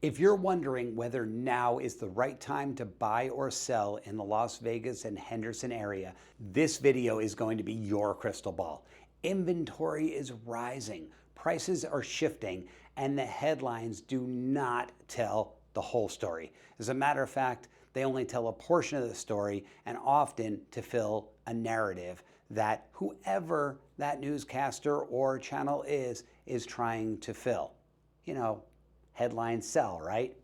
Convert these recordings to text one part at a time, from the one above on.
If you're wondering whether now is the right time to buy or sell in the Las Vegas and Henderson area, this video is going to be your crystal ball. Inventory is rising, prices are shifting, and the headlines do not tell the whole story. As a matter of fact, they only tell a portion of the story, and often to fill a narrative that whoever that newscaster or channel is trying to fill. You know, headlines sell, right?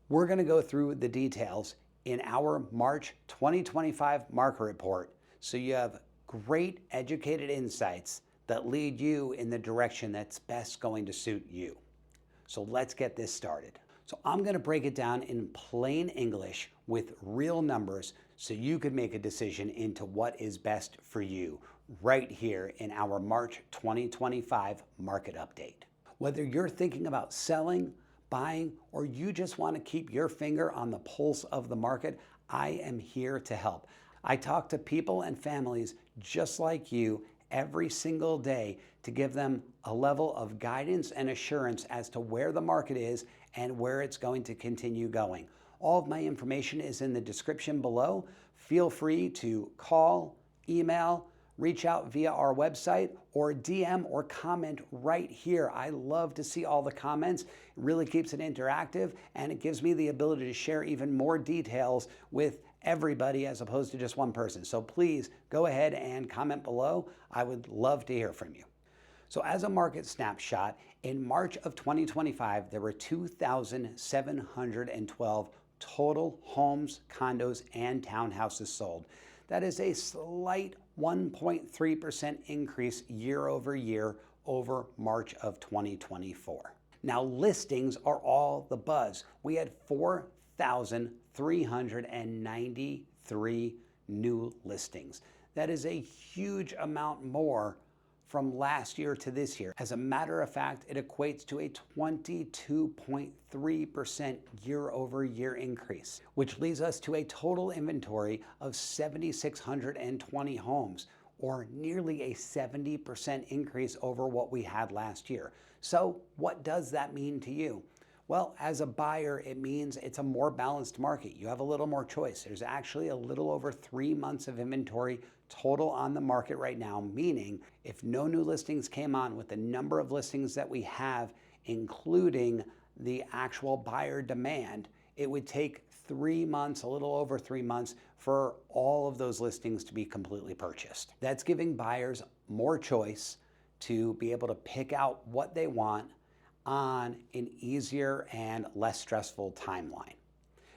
We're going to go through the details in our March 2025 market report so you have great educated insights that lead you in the direction that's best going to suit you. So let's get this started. So I'm going to break it down in plain English with real numbers so you could make a decision into what is best for you right here in our March 2025 market update. Whether you're thinking about selling, buying, or you just want to keep your finger on the pulse of the market, I am here to help. I talk to people and families just like you every single day to give them a level of guidance and assurance as to where the market is and where it's going to continue going. All of my information is in the description below. Feel free to call, email, reach out via our website, or DM or comment right here. I love to see all the comments. It really keeps it interactive, and it gives me the ability to share even more details with everybody as opposed to just one person. So please go ahead and comment below. I would love to hear from you. So as a market snapshot, in March of 2025, there were 2,712 total homes, condos, and townhouses sold. That is a slight 1.3% increase year over year over March of 2024. Now, listings are all the buzz. We had 4,393 new listings. That is a huge amount more from last year to this year. As a matter of fact, it equates to a 22.3% year over year increase, which leads us to a total inventory of 7,620 homes, or nearly a 70% increase over what we had last year. So what does that mean to you? Well, as a buyer, it means it's a more balanced market. You have a little more choice. There's actually a little over 3 months of inventory total on the market right now, meaning if no new listings came on with the number of listings that we have, including the actual buyer demand, it would take 3 months, a little over 3 months, for all of those listings to be completely purchased. That's giving buyers more choice to be able to pick out what they want on an easier and less stressful timeline.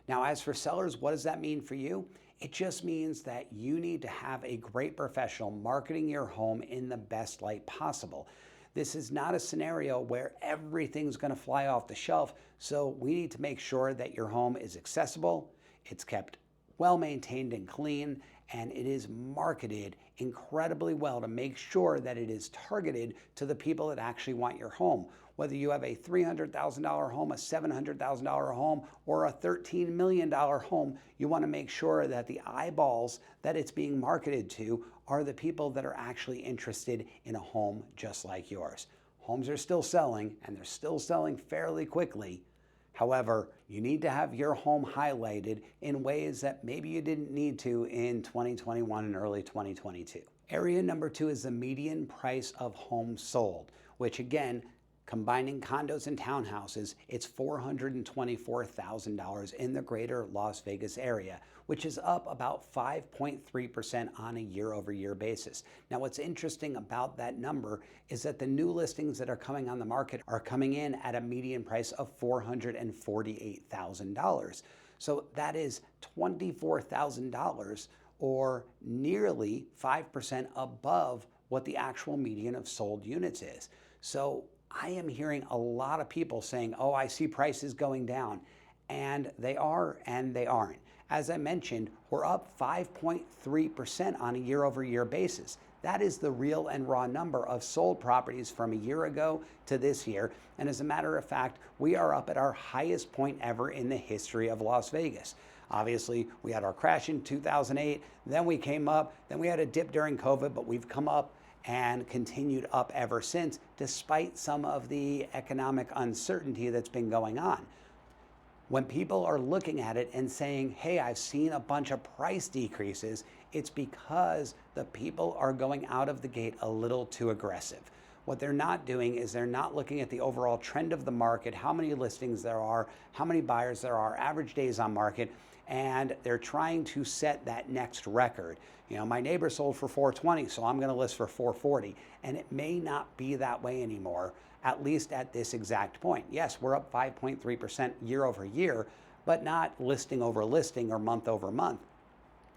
Now, as for sellers, what does that mean for you? It just means that you need to have a great professional marketing your home in the best light possible. This is not a scenario where everything's going to fly off the shelf, so we need to make sure that your home is accessible, it's kept well maintained and clean, and it is marketed incredibly well to make sure that it is targeted to the people that actually want your home. Whether you have a $300,000 home, a $700,000 home, or a $13 million home, you want to make sure that the eyeballs that it's being marketed to are the people that are actually interested in a home just like yours. Homes are still selling, and they're still selling fairly quickly. However, you need to have your home highlighted in ways that maybe you didn't need to in 2021 and early 2022. Area number 2 is the median price of homes sold, which again, combining condos and townhouses, it's $424,000 in the greater Las Vegas area, which is up about 5.3% on a year-over-year basis. Now, what's interesting about that number is that the new listings that are coming on the market are coming in at a median price of $448,000. So that is $24,000 or nearly 5% above what the actual median of sold units is. So I am hearing a lot of people saying, oh, I see prices going down, and they are and they aren't. As I mentioned, we're up 5.3% on a year-over-year basis. That is the real and raw number of sold properties from a year ago to this year. And as a matter of fact, we are up at our highest point ever in the history of Las Vegas. Obviously, we had our crash in 2008, then we came up, then we had a dip during COVID, but we've come up and continued up ever since, despite some of the economic uncertainty that's been going on. When people are looking at it and saying, hey, I've seen a bunch of price decreases, it's because the people are going out of the gate a little too aggressive. What they're not doing is they're not looking at the overall trend of the market, how many listings there are, how many buyers there are, average days on market, and they're trying to set that next record. You know, my neighbor sold for 420, so I'm going to list for 440, and it may not be that way anymore, at least at this exact point. Yes, we're up 5.3% year over year, but not listing over listing or month over month.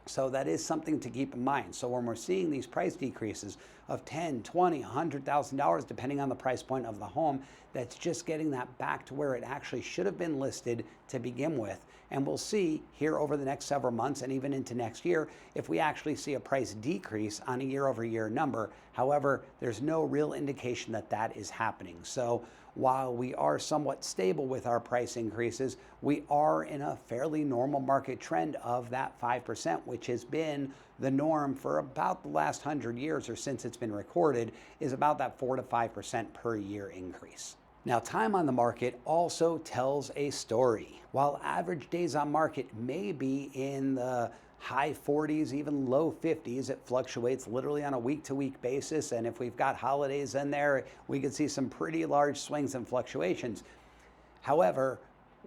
So that is something to keep in mind. So when we're seeing these price decreases of $10,000, $20,000, $100,000, depending on the price point of the home, that's just getting that back to where it actually should have been listed to begin with. And we'll see here over the next several months and even into next year if we actually see a price decrease on a year over year number. However, there's no real indication that that is happening. So while we are somewhat stable with our price increases, we are in a fairly normal market trend of that 5%, which has been the norm for about the last 100 years, or since it's been recorded, is about that 4 to 5% per year increase. Now, time on the market also tells a story. While average days on market may be in the high 40s, even low 50s, it fluctuates literally on a week-to-week basis. And if we've got holidays in there, we could see some pretty large swings and fluctuations. However,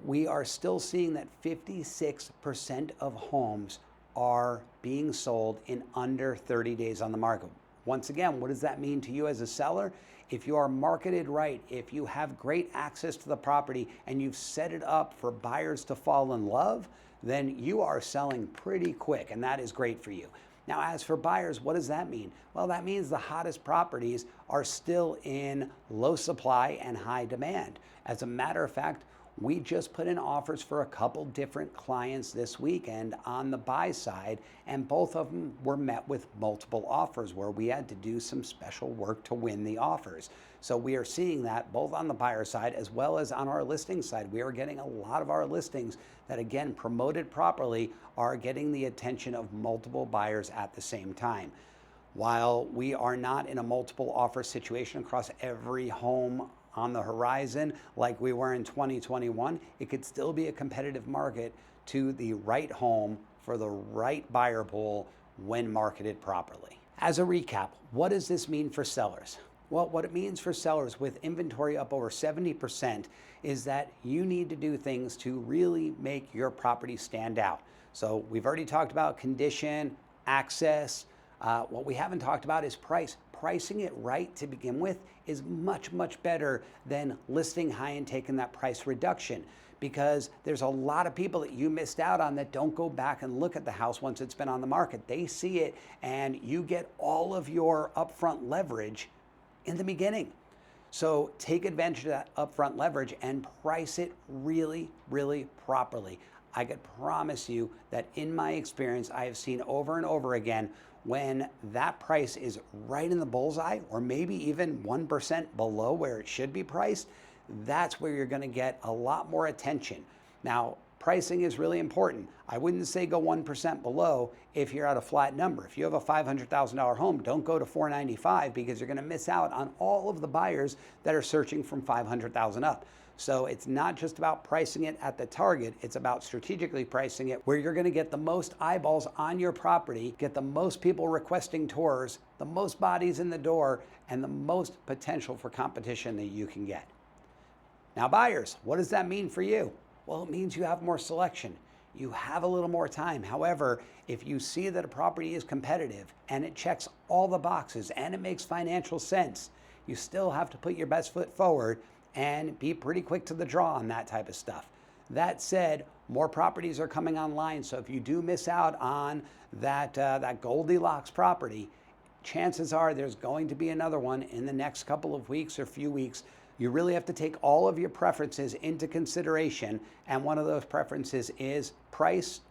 we are still seeing that 56% of homes are being sold in under 30 days on the market. Once again, what does that mean to you as a seller? If you are marketed right, if you have great access to the property and you've set it up for buyers to fall in love, then you are selling pretty quick, and that is great for you. Now, as for buyers, what does that mean? Well, that means the hottest properties are still in low supply and high demand. As a matter of fact, we just put in offers for a couple different clients this weekend on the buy side, and both of them were met with multiple offers where we had to do some special work to win the offers. So we are seeing that both on the buyer side as well as on our listing side. We are getting a lot of our listings that, again, promoted properly, are getting the attention of multiple buyers at the same time. While we are not in a multiple offer situation across every home on the horizon like we were in 2021, it could still be a competitive market to the right home for the right buyer pool when marketed properly. As a recap, what does this mean for sellers? Well, what it means for sellers with inventory up over 70% is that you need to do things to really make your property stand out. So we've already talked about condition, access. What we haven't talked about is price. Pricing it right to begin with is much, much better than listing high and taking that price reduction, because there's a lot of people that you missed out on that don't go back and look at the house once it's been on the market. They see it and you get all of your upfront leverage in the beginning. So take advantage of that upfront leverage and price it really, really properly. I could promise you that in my experience, I have seen over and over again when that price is right in the bullseye, or maybe even 1% below where it should be priced, that's where you're going to get a lot more attention. Now, pricing is really important. I wouldn't say go 1% below if you're at a flat number. If you have a $500,000 home, don't go to $495 because you're going to miss out on all of the buyers that are searching from $500,000 up. So it's not just about pricing it at the target, it's about strategically pricing it where you're going to get the most eyeballs on your property, get the most people requesting tours, the most bodies in the door, and the most potential for competition that you can get. Now, buyers, what does that mean for you? Well, it means you have more selection. You have a little more time. However, if you see that a property is competitive and it checks all the boxes and it makes financial sense, you still have to put your best foot forward and be pretty quick to the draw on that type of stuff. That said, more properties are coming online, so if you do miss out on that Goldilocks property, chances are there's going to be another one in the next couple of weeks or few weeks. You really have to take all of your preferences into consideration, and one of those preferences is price,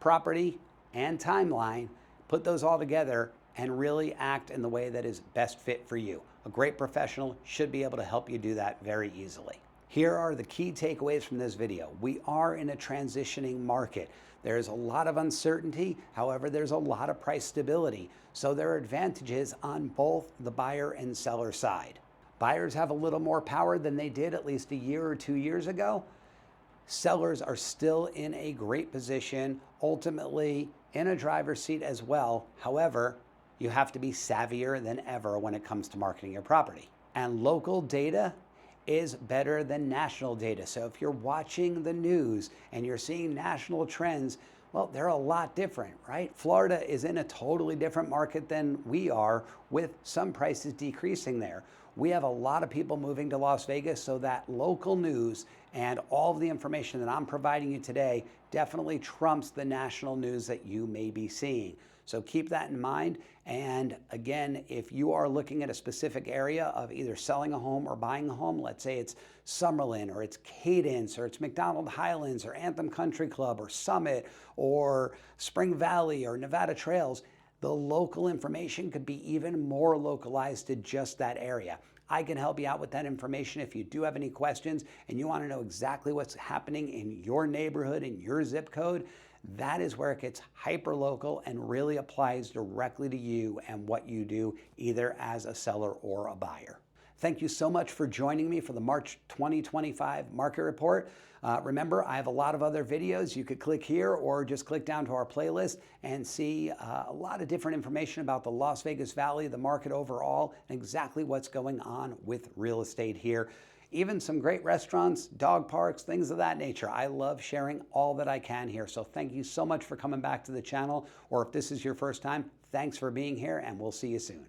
property, and timeline. Put those all together and really act in the way that is best fit for you. A great professional should be able to help you do that very easily. Here are the key takeaways from this video. We are in a transitioning market. There's a lot of uncertainty, however, there's a lot of price stability. So there are advantages on both the buyer and seller side. Buyers have a little more power than they did at least a year or 2 years ago. Sellers are still in a great position, ultimately in a driver's seat as well. However, you have to be savvier than ever when it comes to marketing your property. And local data is better than national data. So if you're watching the news and you're seeing national trends, well, they're a lot different, right? Florida is in a totally different market than we are, with some prices decreasing there. We have a lot of people moving to Las Vegas, so that local news and all of the information that I'm providing you today definitely trumps the national news that you may be seeing. So keep that in mind. And again, if you are looking at a specific area of either selling a home or buying a home, let's say it's Summerlin or it's Cadence or it's McDonald Highlands or Anthem Country Club or Summit or Spring Valley or Nevada Trails, the local information could be even more localized to just that area. I can help you out with that information if you do have any questions and you want to know exactly what's happening in your neighborhood, in your zip code. That is where it gets hyper local and really applies directly to you and what you do, either as a seller or a buyer. Thank you so much for joining me for the March 2025 market report. Remember, I have a lot of other videos. You could click here or just click down to our playlist and see a lot of different information about the Las Vegas Valley, the market overall, and exactly what's going on with real estate here. Even some great restaurants, dog parks, things of that nature. I love sharing all that I can here. So thank you so much for coming back to the channel. Or if this is your first time, thanks for being here, and we'll see you soon.